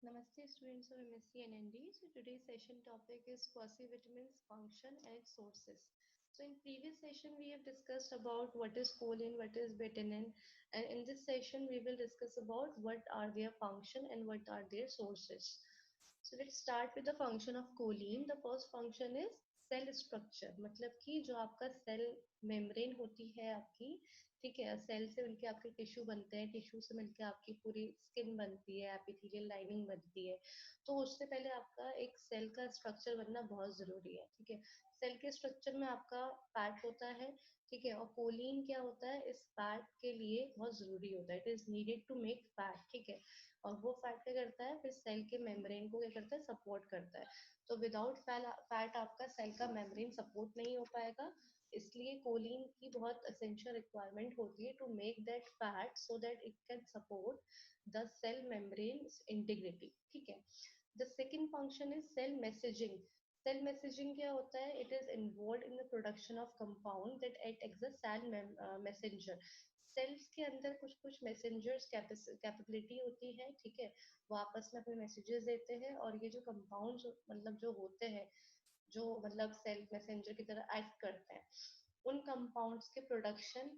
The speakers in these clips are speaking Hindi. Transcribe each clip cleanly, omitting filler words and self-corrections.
Namaste students of MSc NND. So today's session topic is quasi vitamins function and sources. So in previous session we have discussed about what is choline, what is vitamin, and in this session we will discuss about what are their function and what are their sources. So let's start with the function of choline. The first function is cell structure, मतलब कि जो आपका सेल मेम्ब्रेन होती है आपकी, ठीक है, सेल से मिलके आपके टिश्यू बनते हैं, टिश्यू से मिलके आपकी पूरी स्किन बनती है, एपिथेलियल लाइनिंग बनती है। तो उससे पहले आपका एक सेल का स्ट्रक्चर बनना बहुत जरूरी है, ठीक है। सेल के स्ट्रक्चर में आपका फैट होता है, ठीक है, और कोलिन क्या होता है इस फैट के लिए बहुत जरूरी होता है, it is needed to make fat, ठीक है। और वो फैट क्या करता है, फिर सेल के मेम्ब्रेन को क्या करता है, सपोर्ट करता है। तो विदाउट फैट आपका सेल का मेम्ब्रेन सपोर्ट नहीं हो पाएगा, इसलिए कोलिन की बहुत एसेंशियल रिक्वायरमेंट होती है to make that fat so that it can support the cell membrane integrity, ठीक है। The second function is cell messaging. Cell messaging क्या होता है, it is involve in the production of compound that act as a cell messenger. Cells के अंदर कुछ कुछ मैसेंजर्स कैपेबिलिटी होती है, ठीक है, वो आपस में अपने मैसेजेस देते हैं, और ये जो कंपाउंड्स मतलब जो होते हैं, जो मतलब सेल मैसेंजर की तरह एक्ट करते हैं, उन कंपाउंड्स के प्रोडक्शन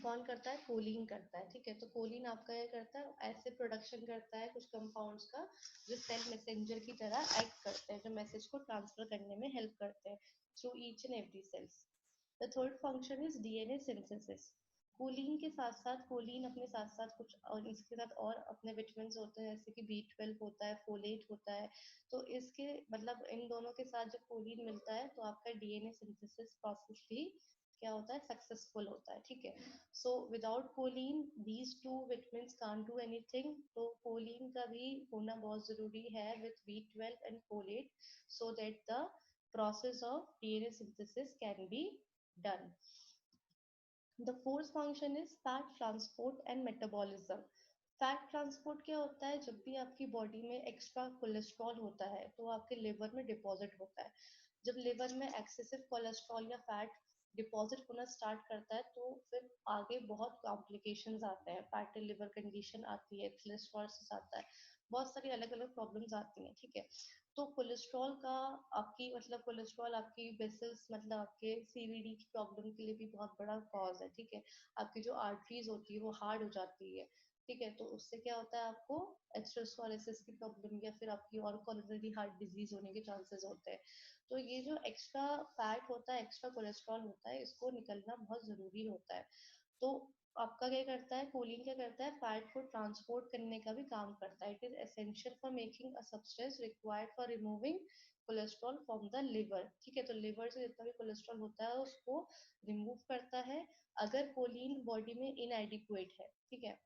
कौन करता है, कोलिन करता है, ठीक है। तो कोलिन आपका ये करता है, ऐसे प्रोडक्शन करता है कुछ कंपाउंड्स का जो सेल मैसेंजर की तरह एक्ट करते हैं, जो मैसेज को ट्रांसफर करने में हेल्प करते हैं through each and every cells. The third function is DNA synthesis. Choline के साथ साथ, कोलिन अपने साथ साथ कुछ और इसके साथ और अपने विटामिन होते हैं, जैसे कि B12 होता है, फोलेट होता है। तो इसके मतलब इन दोनों के साथ जब कोलिन मिलता है तो आपका डीएनए सिंथेसिस प्रोसेस भी क्या होता है, सक्सेसफुल होता है, ठीक है। So without choline these two vitamin can't do anything, तो कोलिन का भी होना बहुत जरूरी है with B12 and folate, so that the process of DNA synthesis can be done. The fourth function is fat transport and metabolism. Fat transport क्या होता है, जब भी आपकी बॉडी में एक्स्ट्रा कोलेस्ट्रॉल होता है तो आपके लिवर में डिपॉजिट होता है। जब लिवर में एक्सेसिव कोलेस्ट्रॉल या फैट डिपॉजिट होना स्टार्ट करता है तो फिर आगे बहुत कॉम्प्लिकेशंस आते हैं, फैटी लिवर कंडीशन आती है, कोलेस्ट्रॉल आता है, बहुत सारी अलग अलग प्रॉब्लम्स आती हैं, ठीक है। तो कोलेस्ट्रॉल का आपकी मतलब कोलेस्ट्रॉल आपकी वेसल्स मतलब आपके सीवीडी की प्रॉब्लम के लिए भी बहुत बड़ा कॉज है, ठीक है। आपकी जो आर्टरीज होती है वो हार्ड हो जाती है, ठीक है। तो उससे क्या होता है, आपको एथेरोस्क्लेरोसिस की प्रॉब्लम या फिर आपकी और कोरोनरी हार्ट डिजीज होने के चांसेस होते हैं। तो ये जो एक्स्ट्रा फैट होता है, एक्स्ट्रा कोलेस्ट्रॉल होता है, इसको निकलना बहुत जरूरी होता है। तो आपका क्या करता है, कोलिन क्या करता है, फैट को ट्रांसपोर्ट करने का भी काम करता है। It is essential for making a substance required for removing cholesterol from the liver, ठीक है। तो लिवर से जितना भी कोलेस्ट्रॉल होता है उसको रिमूव करता है, अगर कोलिन बॉडी में इनएडिक्वेट है, ठीक है।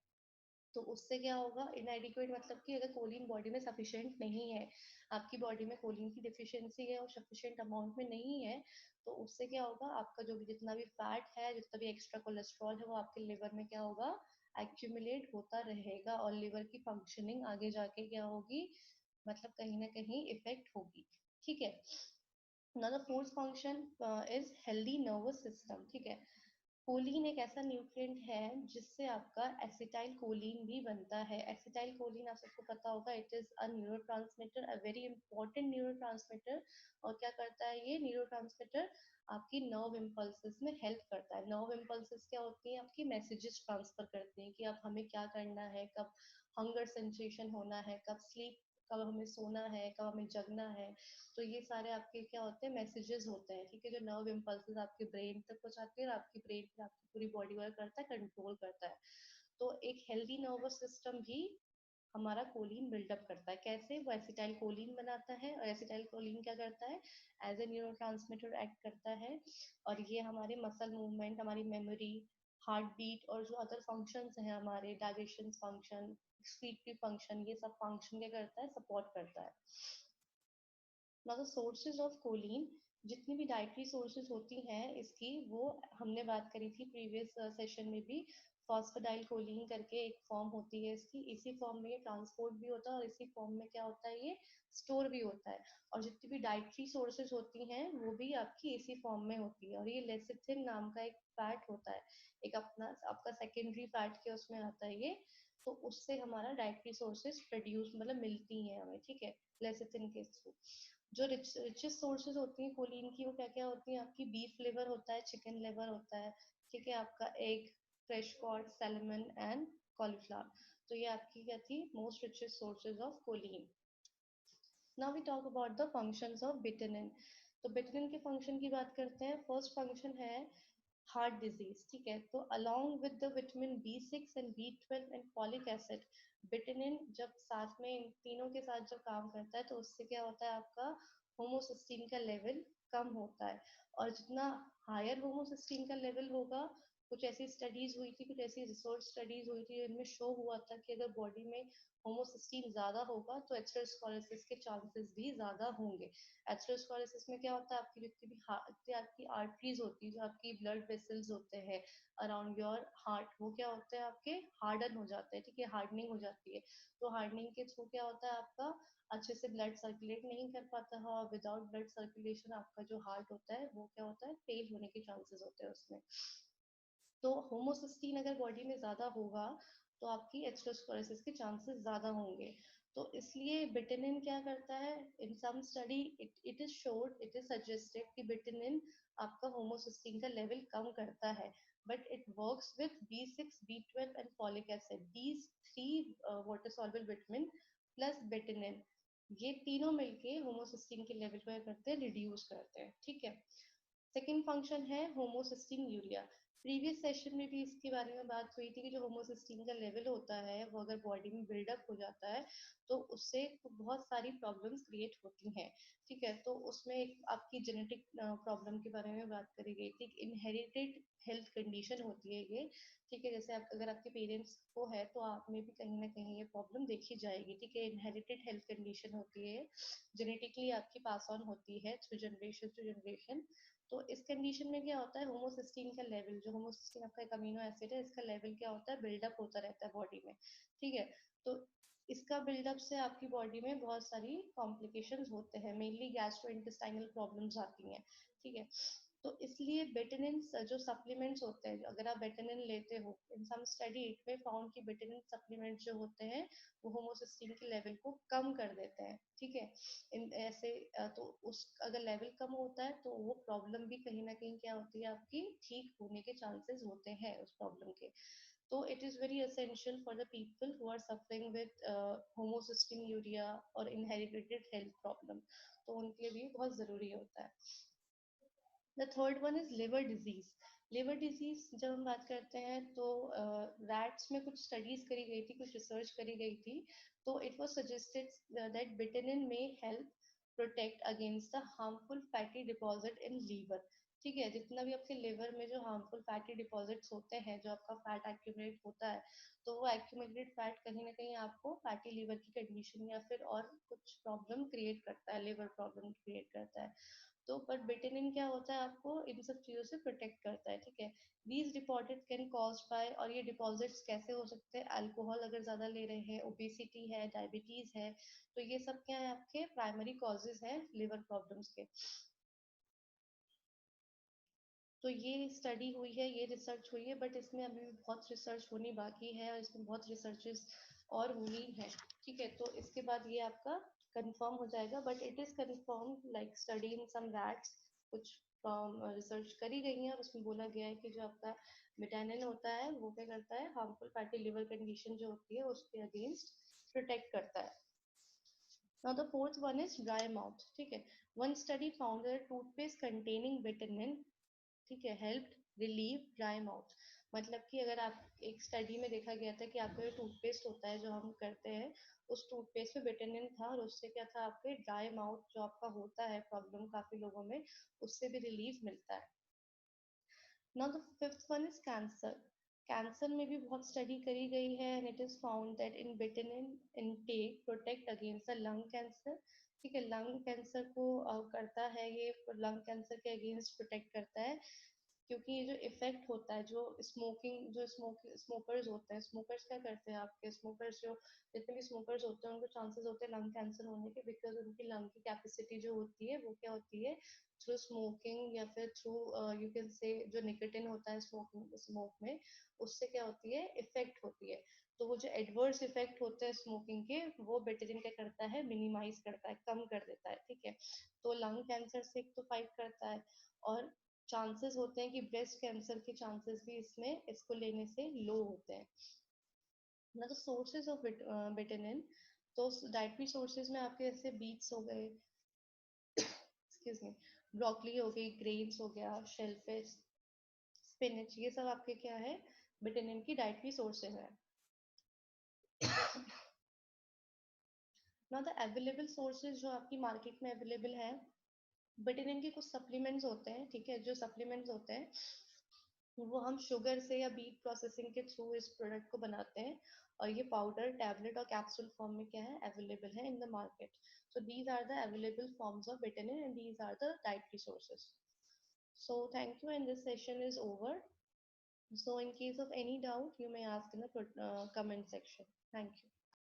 तो उससे क्या होगा, इनएडिक्वेट मतलब कि अगर कोलिन बॉडी में सफिशिएंट नहीं है, आपकी बॉडी में कोलिन की डिफिशियंसी है और सफिशिएंट अमाउंट में नहीं है, तो उससे क्या होगा, आपका जो भी जितना भी फैट है, जितना भी एक्स्ट्रा कोलेस्ट्रॉल है, वो आपके लिवर में क्या होगा, एक्यूमुलेट होता रहेगा, और लिवर की फंक्शनिंग आगे जाके क्या होगी, मतलब कहीं ना कहीं इफेक्ट होगी, ठीक है। Now the fourth function is healthy nervous system, ठीक है। कोलिन एक ऐसा न्यूट्रिएंट है जिससे आपका एसिटाइल कोलिन भी बनता है। एसिटाइल कोलिन आप सबको पता होगा, it is a neurotransmitter, a very important neurotransmitter. और क्या करता है ये न्यूरोट्रांसमीटर, आपकी नर्व इम्पल्सेस में हेल्प करता है। नर्व इम्पल्सेस क्या होती हैं, आपकी मैसेजेस ट्रांसफर करती हैं कि अब हमें क्या करना है, कब हंगर सेंसेशन होना है, कब स्लीप, कब हमें सोना है, कब हमें जगना है। तो ये सारे आपके क्या होते हैं, मैसेजेस होते हैं, ठीक है, जो नर्व इम्पल्सेस आपके ब्रेन तक पहुंचाते हैं, और आपकी ब्रेन फिर आपकी पूरी बॉडी वर्क करता है, कंट्रोल करता है। तो एक हेल्दी नर्वस सिस्टम भी हमारा कोलिन बिल्डअप करता है। कैसे, वो एसिटाइल कोलिन बनाता है, और एसिटाइल कोलिन क्या करता है, एज ए न्यूरोट्रांसमीटर एक्ट करता है, और ये हमारे मसल मूवमेंट, हमारी मेमोरी, हार्ट बीट, और जो अदर फंक्शंस हैं हमारे डाइजेशन फंक्शन, एक्सक्रीटरी फंक्शन, ये सब फंक्शन क्या करता है, सपोर्ट करता है। Now the sources of choline, जितनी भी डाइटरी सोर्सेज होती हैं इसकी, वो हमने बात करी थी प्रीवियस सेशन में भी। फॉस्फेडाइल कोलिन करके एक फॉर्म होती है इसकी, इसी फॉर्म में ये ट्रांसपोर्ट भी होता है, और इसी फॉर्म में क्या होता है, ये स्टोर भी होता है। और जितनी भी डाइटरी सोर्सेज होती हैं वो भी आपकी इसी फॉर्म में होती है। और ये लेसिथिन नाम का एक फैट होता है, एक अपना आपका सेकेंडरी फैट के उसमें आता है ये। तो उससे हमारा डाइटरी सोर्सेज प्रोड्यूस मतलब मिलती हैं हमें, ठीक है, लेसिथिन के थ्रू। जो रिचेस्ट सोर्सेज होती हैं कोलिन की, वो क्या क्या होती हैं आपकी? बीफ लिवर होता है, चिकन लिवर होता है, ठीक है, आपका egg, fresh cod, salmon and cauliflower. तो ये आपकी क्या थी? Most richest sources of choline. Now we talk about the functions of betaine. तो बिटानिन के फंक्शन की बात करते हैं। फर्स्ट फंक्शन है हार्ट डिजीज, ठीक है। तो along with the vitamin B6 and B12 and folic acid, betaine जब साथ में इन तीनों के साथ जब काम करता है तो उससे क्या होता है? आपका होमोसिस्टीन का लेवल कम होता है। और जितना हायर होमोसिस्टीन का लेवल होगा, कुछ ऐसी स्टडीज हुई थी, कुछ ऐसी रिसर्च स्टडीज हुई थी जिनमें शो हुआ था कि अगर बॉडी में होमोसिस्टीन ज्यादा होगा तो एथेरोस्क्लेरोसिस के चांसेस भी ज्यादा होंगे। एथेरोस्क्लेरोसिस में क्या होता है? आपकी जितनी भी आपकी आर्टरीज होती है, जो आपकी ब्लड वेसल्स होते हैं अराउंड योर हार्ट, वो क्या होते हैं? आपके हार्डन हो जाते हैं, ठीक है, हार्डनिंग हो जाती है। तो हार्डनिंग के थ्रू क्या होता है? आपका अच्छे से ब्लड सर्कुलेट नहीं कर पाता है, और विदाउट ब्लड सर्कुलेशन आपका जो हार्ट होता है वो क्या होता है? फेल होने के चांसेस होते हैं उसमें। तो होमोसिस्टीन अगर बॉडी में ज्यादा होगा तो आपकी एथेरोस्क्लेरोसिस के चांसेस ज्यादा होंगे। तो इसलिए बिटानिन क्या करता है? In some study it is showed, it is suggested कि बिटानिन आपका होमोसिस्टीन का लेवल कम करता है, but it works with B6, B12 and folic acid, these three water soluble vitamin plus betaine, ये तीनों मिलके होमोसिस्टीन के लेवल को करते हैं, रिड्यूस करते हैं, ठीक है। सेकेंड फंक्शन है होमोसिस्टीन यूरिया। प्रीवियस सेशन में भी इसके बारे में बात हुई थी कि जो होमोसिस्टीन का लेवल होता है वो अगर बॉडी में बिल्डअप हो जाता है तो उससे बहुत सारी प्रॉब्लम्स क्रिएट होती हैं, ठीक है। तो उसमें एक आपकी जेनेटिक प्रॉब्लम के बारे में बात करी गई थी। इनहेरिटेड हेल्थ कंडीशन होती है ये, ठीक है। जैसे अगर आपके पेरेंट्स को है तो आप में भी कहीं ना कहीं ये प्रॉब्लम देखी जाएगी, ठीक है। इनहेरिटेड हेल्थ कंडीशन होती है, जेनेटिकली आपकी पास ऑन होती है थ्रू जनरेशन टू जनरेशन। तो इस कंडीशन में क्या होता है? होमोसिस्टीन का लेवल, जो होमोसिस्टीन आपका एक अमीनो एसिड है, इसका लेवल क्या होता है? बिल्डअप होता रहता है बॉडी में, ठीक है। तो इसका बिल्डअप से आपकी बॉडी में बहुत सारी कॉम्प्लिकेशंस होते हैं, मेनली गैस्ट्रोइंटेस्टाइनल प्रॉब्लम्स आती हैं, ठीक है। तो इसलिए बेटानिन जो सप्लीमेंट्स होते हैं, अगर आप बेटानिन लेते हो, इन सम स्टडी इट में फाउंड कि बेटानिन सप्लीमेंट्स जो होते हैं वो होमोसिस्टीन के लेवल को कम कर देते हैं, ठीक है। इन ऐसे तो उस अगर लेवल कम होता है तो वो प्रॉब्लम भी कहीं ना कहीं क्या होती है? आपकी ठीक होने के चांसेस होते हैं उस प्रॉब्लम के। तो it is very essential for the people who are suffering with homocystinuria और इनहेरिटेड हेल्थ प्रॉब्लम, तो उनके लिए भी बहुत जरूरी होता है। The third one is liver disease. Liver disease जब हम बात करते हैं तो रैट्स में कुछ स्टडीज करी गई थी, कुछ रिसर्च करी गई थी। तो it was suggested that betaine may help protect against the harmful fatty deposit in liver, ठीक है। जितना भी आपके लिवर में जो हार्मफुल फैटी डिपॉजिट्स होते हैं, जो आपका फैट एक्यूमुलेट होता है, तो वो एक्यूमुलेटेड फैट कहीं ना कहीं आपको फैटी लीवर की कंडीशन या फिर और कुछ प्रॉब्लम क्रिएट करता है, लिवर प्रॉब्लम क्रिएट करता है। तो पर बिटानिन क्या होता है? आपको इन सब चीजों से प्रोटेक्ट करता है, ठीक है। These deposit can cause by, और ये डिपॉजिट्स कैसे हो सकते हैं? अल्कोहल अगर ज्यादा ले रहे हैं, ओबेसिटी है, डायबिटीज है, तो ये सब क्या है? आपके प्राइमरी कॉजेज है लिवर प्रॉब्लम्स के। तो ये स्टडी हुई है, ये रिसर्च हुई है, बट इसमें अभी भी बहुत रिसर्च होनी बाकी है और इसमें बहुत रिसर्चेस और हुई है, ठीक है। तो इसके बाद ये आपका कंफर्म हो जाएगा, but it is confirm like study in some rats, कुछ रिसर्च करी गई है और उसमें बोला गया है कि जो आपका विटामिन होता है वो क्या करता है? हार्मफुल फैटी लिवर कंडीशन जो होती है उसके अगेंस्ट प्रोटेक्ट करता है। Now the fourth one is dry mouth, ठीक है। One study found that toothpaste containing vitamin, ठीक है, हेल्प रिलीव ड्राई माउथ। मतलब कि अगर आप एक स्टडी में देखा गया था कि आपका जो टूथपेस्ट होता है जो हम करते हैं, उस टूथपेस्ट में विटामिन था और उससे क्या था? आपके ड्राई माउथ जो आपका होता है प्रॉब्लम काफी लोगों में, उससे भी रिलीफ मिलता है। Now the fifth one is cancer. Cancer में भी बहुत स्टडी करी गई है and it is found that in vitamin intake protect against the lung cancer, ठीक है। लंग कैंसर को करता है ये, लंग कैंसर के अगेंस्ट प्रोटेक्ट करता है, क्योंकि ये जो इफेक्ट होता है, जो स्मोकिंग, जो स्मोकर्स होते हैं, स्मोकर्स क्या करते हैं? आपके स्मोकर्स जो जितने भी स्मोकर्स होते हैं उनको चांसेस होते हैं लंग कैंसर होने के, बिकॉज उनकी लंग की कैपेसिटी जो होती है वो क्या होती है? थ्रू स्मोकिंग या फिर थ्रू यू कैन से जो निकोटिन होता है स्मोक में, उससे क्या होती है? इफेक्ट होती है। तो वो जो एडवर्स इफेक्ट होते हैं स्मोकिंग के, वो बेटेडिन क्या करता है, मिनिमाइज करता है, कम कर देता है, ठीक है। तो लंग कैंसर से एक तो फाइट करता है, और चांसेस होते हैं कि ब्रेस्ट कैंसर के चांसेस भी इसमें इसको लेने से लो होते हैं ना। तो सोर्सेज ऑफ विटामिन, तो डाइटरी सोर्सेज में आपके जैसे बीट्स हो गए, एक्सक्यूज मी, ब्रोकली हो गई, ग्रेन्स हो गया, शेलफिश, स्पिनच, ये सब आपके क्या है, विटामिन की डाइटरी सोर्सेज है ना। द अवेलेबल सोर्सेज जो आपकी मार्केट में अवेलेबल है, विटामिन के कुछ सप्लीमेंट्स होते हैं, ठीक है। जो सप्लीमेंट्स होते हैं वो हम शुगर से या बीट प्रोसेसिंग के थ्रू इस प्रोडक्ट को बनाते हैं, और ये पाउडर, टैबलेट और कैप्सूल फॉर्म में क्या है, अवेलेबल है in the market. So these are the available forms of vitamin and these are the dietary sources. So thank you, and this session is over. So in case of any doubt, you may ask in the comment section. Thank you.